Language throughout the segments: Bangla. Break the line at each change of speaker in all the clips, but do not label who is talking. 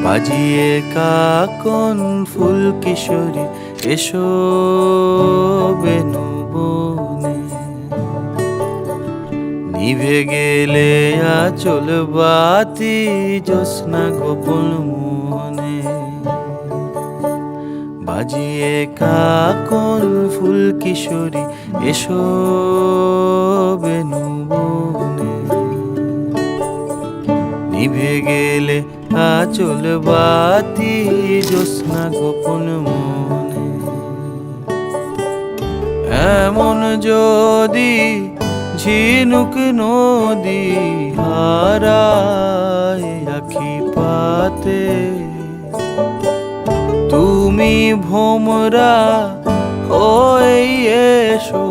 বাজিয়ে কাকন ফুল কিশোরী এসো বেনু বনে, নিভে গেলে আচল বাতি জ্যোৎস্না গোপন মনে। বাজিয়ে কাকন ফুল কিশোরী এসো বেনু বনে, নিভে গেলে আচল বাতি জ্যোৎস্না গোপন মনে। এমন যদি ঝিনুক নদী হারায় আখি পাতে, তুমি ভোমরা হয়ে এসো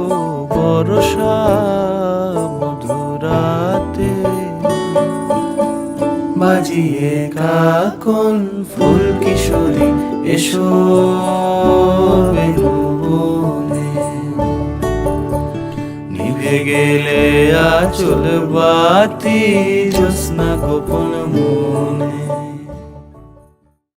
বর্ষা মধুরাতে। বাজিয়ে কাকন ফুল কিশোরী এসো বেনু বনে, নিভে গেলে আচল বাতি জ্যোৎস্না গোপন মনে।